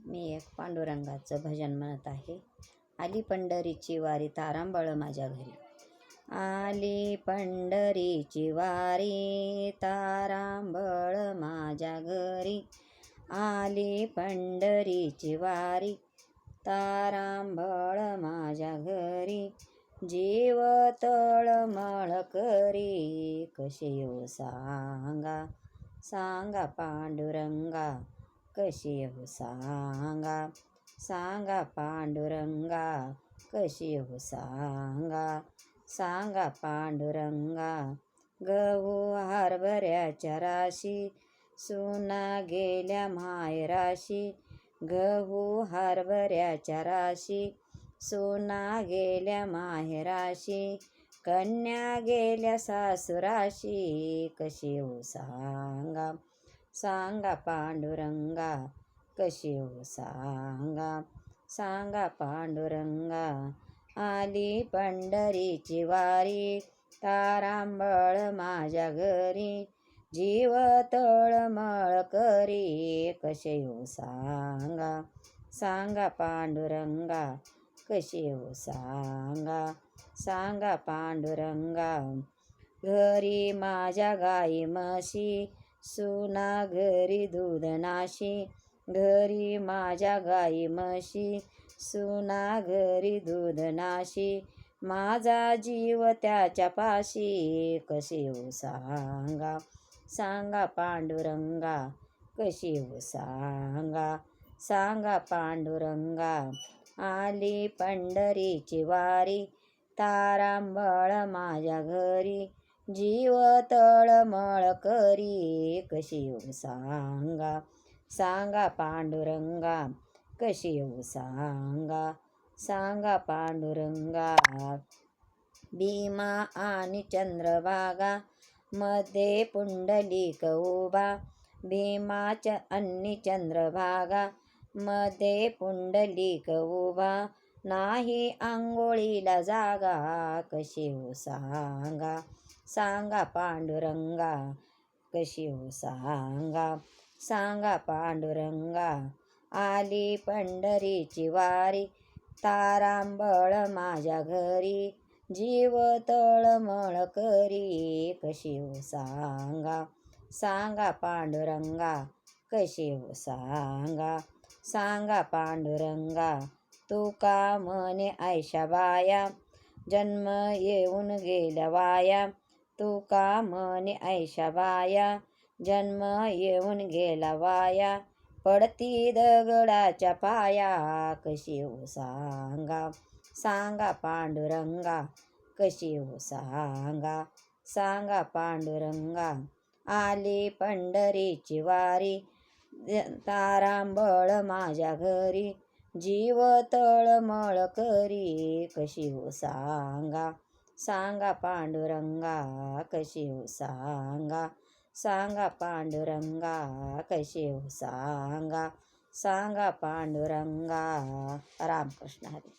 मी एक पांडुरंगाचं भजन म्हणत आहे. आली पंढरीची वारी तारांबळ माझ्या घरी. आली पंढरीची वारी तारांबळ माझ्या घरी. आली पंढरीची वारी तारांबळ माझ्या घरी. जीव तळमळ करी कसे येऊ सांगा, सांगा पांडुरंगा कशी येऊ सांगा, सांगा पांडुरंगा कशी येऊ सांगा, सांगा पांडुरंगा. गहू हरभऱ्याच्या राशी सुना गेल्या माहेराशी. गहू हरभऱ्याच्या राशी सुना गेल्या माहेराशी. कन्या गेल्या सासुराशी कशी येऊ सांगा, सांगा पांडुरंगा कशी येऊ सांगा, सांगा पांडुरंगा. आली पंढरीची वारी तारांबळ माझ्या घरी. जीव तळमळ करी कसे येऊ सांगा, सांगा पांडुरंगा कशी येऊ सांगा, सांगा पांडुरंगा. घरी माझ्या गाई म्हशी सुना घरी दूध नाशी. घरी माझ्या गाई म्हशी सुना घरी दूध नाशी. माझा जीव त्याच्या पाशी कशी येऊ सांगा, सांगा पांडुरंगा कशी येऊ सांगा, सांगा पांडुरंगा. आली पंढरीची वारी तारांबळ माझ्या घरी. जीव तळमळ करी कशी येऊ सांगा, सांगा पांडुरंगा कशी येऊ सांगा, सांगा पांडुरंगा. भीमा आणि चंद्रभागा मध्ये पुंडलिक उभा. भीमाच्या आणि चंद्रभागा मध्ये पुंडलिक उभा. नाही आंघोळीला जागा कशी येऊ सांगा, सांगा पांडुरंगा कशी येऊ सांगा, सांगा पांडुरंगा. आली पंढरीची वारी तारांबळ माझ्या घरी. जीव तळमळ करी कशी येऊ सांगा, सांगा पांडुरंगा कशी येऊ सांगा, सांगा पांडुरंगा. तुका म्हणे आयशा बाया जन्म येऊन गेल्या वाया. तुका म्हणे आयशा बाया जन्म येऊन गेला वाया. पडती दगडाच्या पाया कशी येऊ सांगा, सांगा पांडुरंगा कशी येऊ सांगा, सांगा पांडुरंगा. आली पंढरीची वारी तारांबळ माझ्या घरी. जीव तळमळ करी कशी येऊ सांगा, सांगा पांडुरंगा कशी येऊ सांगा, सांगा पांडुरंगा कशी येऊ सांगा, सांगा पांडुरंगा. रामकृष्ण हरी.